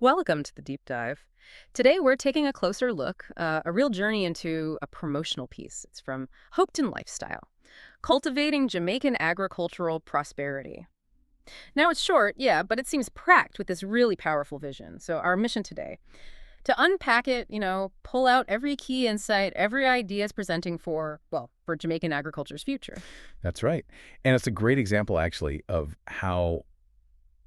Welcome to the deep dive. Today we're taking a closer look, a real journey into a promotional piece. It's from Hopeton Lifestyle, Cultivating Jamaican Agricultural Prosperity. Now it's short, yeah, but it seems packed with this really powerful vision. So our mission today, to unpack it, pull out every key insight, every idea is presenting for Jamaican agriculture's future. That's right. And it's a great example, actually, of how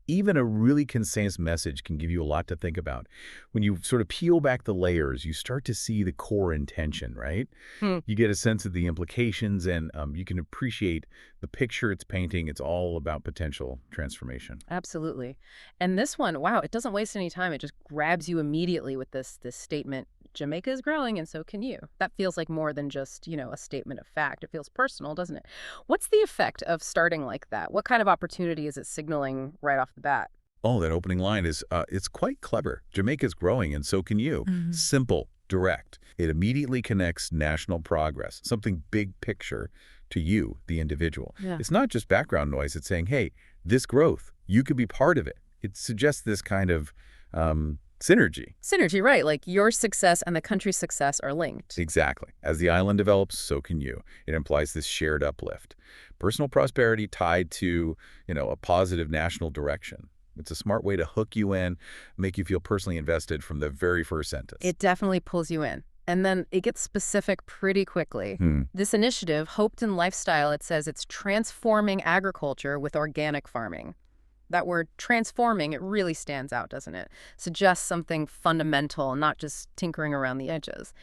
even a really concise message can give you a lot to think about. When you sort of peel back the layers, you start to see the core intention, right? Hmm. You get a sense of the implications, and you can appreciate the picture it's painting. It's all about potential transformation. Absolutely. And this one, wow, it doesn't waste any time. It just grabs you immediately with this statement, Jamaica is growing and so can you. That feels like more than just, a statement of fact. It feels personal, doesn't it? What's the effect of starting like that? What kind of opportunity is it signaling right off the bat? Oh, that opening line it's quite clever. Jamaica's growing, and so can you. Mhm. Simple, direct. It immediately connects national progress, something big picture, to you, the individual. Yeah. It's not just background noise. It's saying, hey, this growth, you could be part of it. It suggests this kind of synergy. Synergy, right. Like your success and the country's success are linked. Exactly. As the island develops, so can you. It implies this shared uplift. Personal prosperity tied to, a positive national direction. It's a smart way to hook you in, make you feel personally invested from the very first sentence. It definitely pulls you in. And then it gets specific pretty quickly. Hmm. This initiative, Hopeton Lifestyle, it says it's transforming agriculture with organic farming. That word transforming, it really stands out, doesn't it? Suggests something fundamental, not just tinkering around the edges.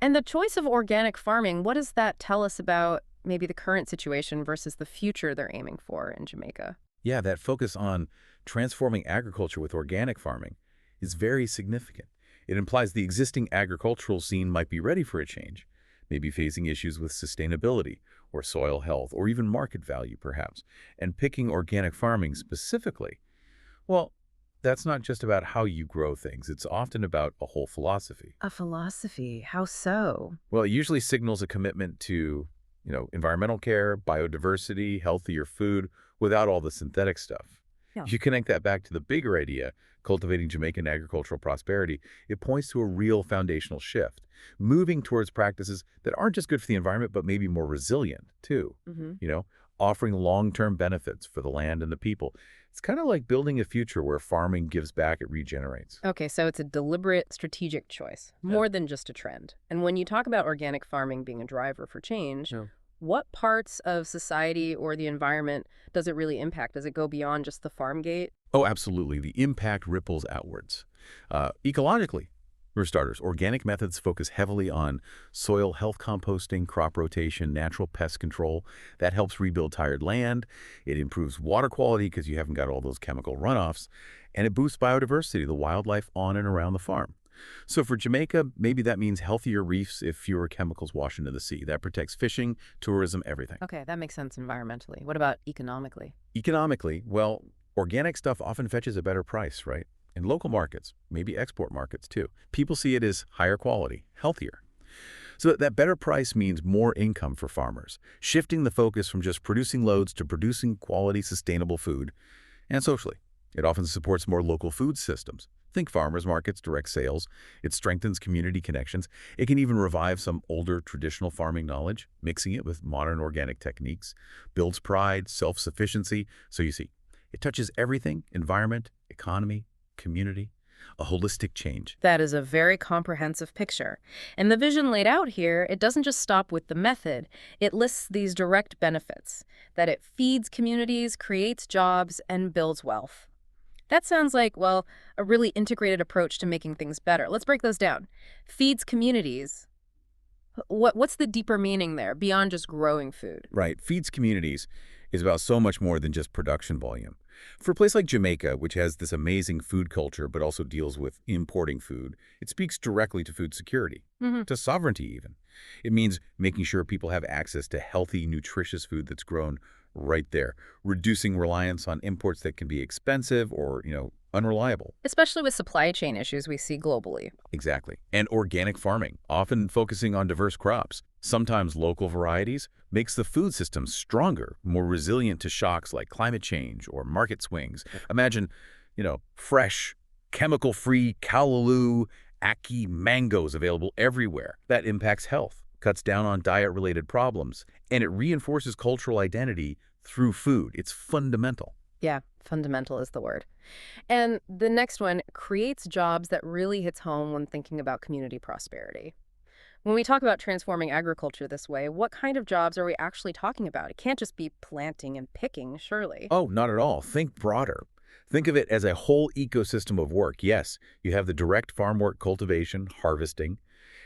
And the choice of organic farming, what does that tell us about maybe the current situation versus the future they're aiming for in Jamaica? Yeah, that focus on transforming agriculture with organic farming is very significant. It implies the existing agricultural scene might be ready for a change, maybe facing issues with sustainability or soil health or even market value, perhaps. And picking organic farming specifically, well, that's not just about how you grow things. It's often about a whole philosophy. A philosophy. How so? Well, it usually signals a commitment to, environmental care, biodiversity, healthier food, without all the synthetic stuff. Yeah. If you connect that back to the bigger idea, cultivating Jamaican agricultural prosperity, it points to a real foundational shift, moving towards practices that aren't just good for the environment, but maybe more resilient, too. Hmm. Offering long-term benefits for the land and the people. It's kind of like building a future where farming gives back, it regenerates. Okay, so it's a deliberate strategic choice, more than just a trend. And when you talk about organic farming being a driver for change, Yeah. what parts of society or the environment does it really impact? Does it go beyond just the farm gate? Oh, absolutely. The impact ripples outwards. Ecologically, for starters, organic methods focus heavily on soil health composting, crop rotation, natural pest control. That helps rebuild tired land. It improves water quality because you haven't got all those chemical runoffs. And it boosts biodiversity, the wildlife on and around the farm. So for Jamaica, maybe that means healthier reefs if fewer chemicals wash into the sea. That protects fishing, tourism, everything. Okay, that makes sense environmentally. What about economically? Economically, well, organic stuff often fetches a better price, right? In local markets, maybe export markets too. People see it as higher quality, healthier. So that better price means more income for farmers, shifting the focus from just producing loads to producing quality, sustainable food. And socially, it often supports more local food systems. Think farmers markets, direct sales. It strengthens community connections. It can even revive some older traditional farming knowledge, mixing it with modern organic techniques, builds pride, self-sufficiency. So you see, it touches everything: environment, economy, community, a holistic change. That is a very comprehensive picture. And the vision laid out here, it doesn't just stop with the method. It lists these direct benefits, that it feeds communities, creates jobs, and builds wealth. That sounds like, well, a really integrated approach to making things better. Let's break those down. Feeds communities. What's the deeper meaning there, beyond just growing food? Right, feeds communities is about so much more than just production volume. For a place like Jamaica, which has this amazing food culture but also deals with importing food, it speaks directly to food security, to sovereignty even. It means making sure people have access to healthy, nutritious food that's grown right there, reducing reliance on imports that can be expensive or, unreliable. Especially with supply chain issues we see globally. Exactly. And organic farming, often focusing on diverse crops, sometimes local varieties, makes the food system stronger, more resilient to shocks like climate change or market swings. Imagine, fresh, chemical-free Callaloo, Aki mangoes available everywhere. That impacts health, cuts down on diet-related problems, and it reinforces cultural identity through food. It's fundamental. Yeah, fundamental is the word. And the next one creates jobs that really hits home when thinking about community prosperity. When we talk about transforming agriculture this way, what kind of jobs are we actually talking about? It can't just be planting and picking, surely. Oh, not at all. Think broader. Think of it as a whole ecosystem of work. Yes, you have the direct farm work, cultivation, harvesting,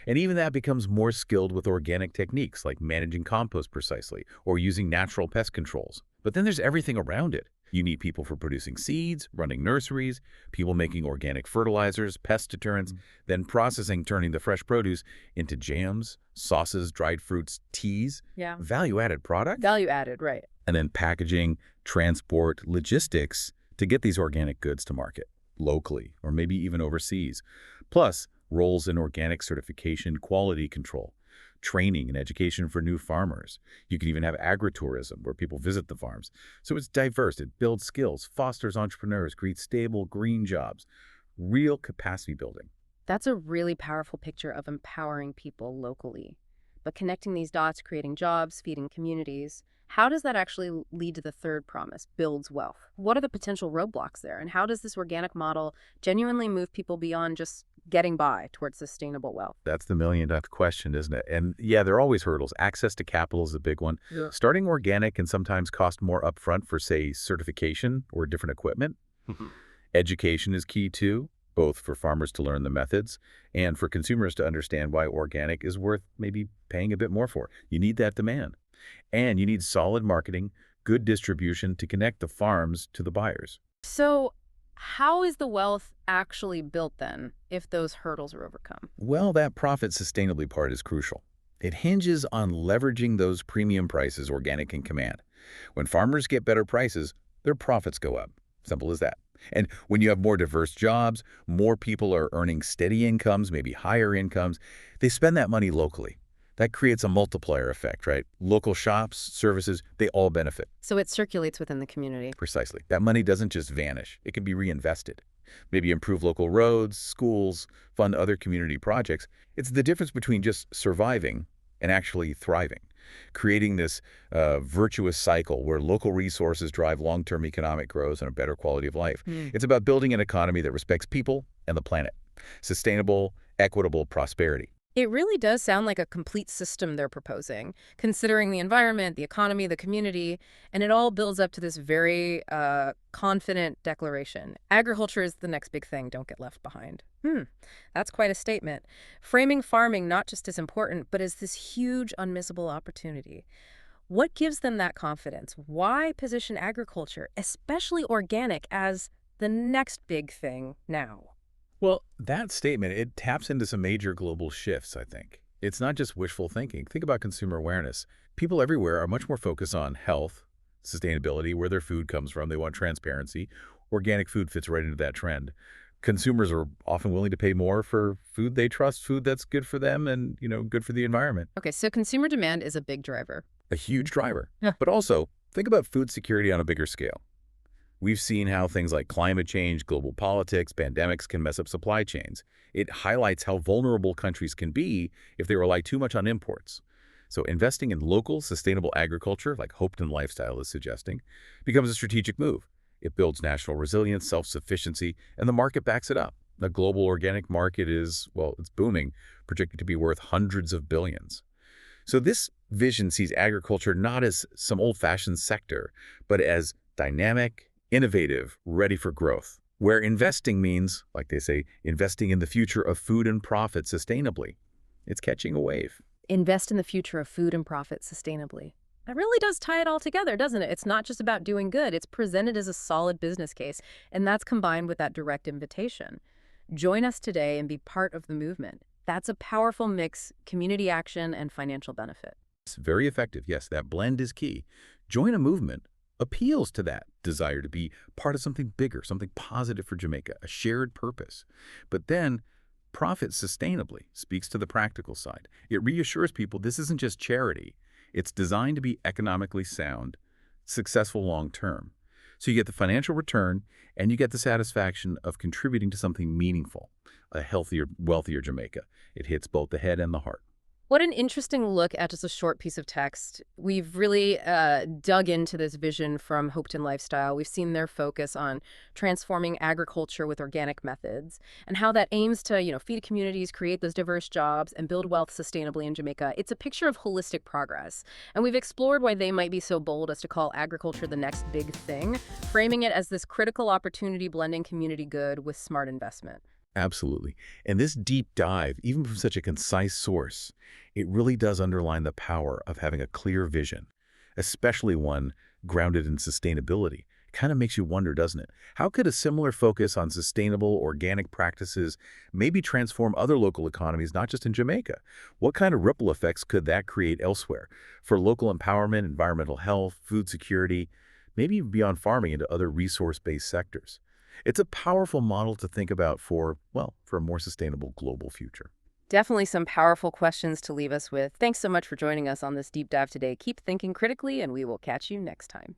and even that becomes more skilled with organic techniques like managing compost precisely or using natural pest controls. But then there's everything around it. You need people for producing seeds, running nurseries, people making organic fertilizers, pest deterrents, then processing, turning the fresh produce into jams, sauces, dried fruits, teas, Yeah. value-added products, Value added, right. and then packaging, transport, logistics to get these organic goods to market locally or maybe even overseas. Plus, roles in organic certification, quality control, training and education for new farmers. You can even have agritourism where people visit the farms. So it's diverse. It builds skills, fosters entrepreneurs, creates stable green jobs, real capacity building. That's a really powerful picture of empowering people locally. But connecting these dots, creating jobs, feeding communities, how does that actually lead to the third promise, builds wealth? What are the potential roadblocks there? And how does this organic model genuinely move people beyond just getting by towards sustainable wealth? That's the million-dollar question, isn't it? And yeah, there are always hurdles. Access to capital is a big one. Yeah. Starting organic can sometimes cost more upfront for, say, certification or different equipment. Education is key too, both for farmers to learn the methods and for consumers to understand why organic is worth maybe paying a bit more for. You need that demand. And you need solid marketing, good distribution to connect the farms to the buyers. So, how is the wealth actually built then if those hurdles are overcome? Well, that profit sustainably part is crucial. It hinges on leveraging those premium prices organic can command. When farmers get better prices, their profits go up. Simple as that. And when you have more diverse jobs, more people are earning steady incomes, maybe higher incomes, they spend that money locally. That creates a multiplier effect, right? Local shops, services, they all benefit. So it circulates within the community. Precisely. That money doesn't just vanish. It can be reinvested. Maybe improve local roads, schools, fund other community projects. It's the difference between just surviving and actually thriving, creating this virtuous cycle where local resources drive long-term economic growth and a better quality of life. It's about building an economy that respects people and the planet. Sustainable, equitable prosperity. It really does sound like a complete system they're proposing, considering the environment, the economy, the community, and it all builds up to this very confident declaration. Agriculture is the next big thing, don't get left behind. That's quite a statement. Framing farming not just as important, but as this huge, unmissable opportunity. What gives them that confidence? Why position agriculture, especially organic, as the next big thing now? Well, that statement, it taps into some major global shifts, I think. It's not just wishful thinking. Think about consumer awareness. People everywhere are much more focused on health, sustainability, where their food comes from. They want transparency. Organic food fits right into that trend. Consumers are often willing to pay more for food they trust, food that's good for them and, good for the environment. Okay, so consumer demand is a big driver. A huge driver. Yeah. But also, think about food security on a bigger scale. We've seen how things like climate change, global politics, pandemics can mess up supply chains. It highlights how vulnerable countries can be if they rely too much on imports. So investing in local, sustainable agriculture, like Hopeton Lifestyle is suggesting, becomes a strategic move. It builds national resilience, self-sufficiency, and the market backs it up. The global organic market is, well, it's booming, projected to be worth hundreds of billions. So this vision sees agriculture not as some old-fashioned sector, but as dynamic, innovative, ready for growth, where investing means, like they say, investing in the future of food and profit sustainably. It's catching a wave. Invest in the future of food and profit sustainably. That really does tie it all together, doesn't it? It's not just about doing good. It's presented as a solid business case, and that's combined with that direct invitation. Join us today and be part of the movement. That's a powerful mix, community action and financial benefit. It's very effective. Yes, that blend is key. Join a movement appeals to that desire to be part of something bigger, something positive for Jamaica, a shared purpose. But then profit sustainably speaks to the practical side. It reassures people this isn't just charity. It's designed to be economically sound, successful long-term. So you get the financial return and you get the satisfaction of contributing to something meaningful, a healthier, wealthier Jamaica. It hits both the head and the heart. What an interesting look at just a short piece of text. We've really dug into this vision from Hopeton Lifestyle. We've seen their focus on transforming agriculture with organic methods and how that aims to, feed communities, create those diverse jobs, and build wealth sustainably in Jamaica. It's a picture of holistic progress. And we've explored why they might be so bold as to call agriculture the next big thing, framing it as this critical opportunity blending community good with smart investment. Absolutely. And this deep dive, even from such a concise source, it really does underline the power of having a clear vision, especially one grounded in sustainability. It kind of makes you wonder, doesn't it? How could a similar focus on sustainable organic practices maybe transform other local economies, not just in Jamaica? What kind of ripple effects could that create elsewhere for local empowerment, environmental health, food security, maybe even beyond farming into other resource-based sectors? It's a powerful model to think about for, well, for a more sustainable global future. Definitely some powerful questions to leave us with. Thanks so much for joining us on this deep dive today. Keep thinking critically, and we will catch you next time.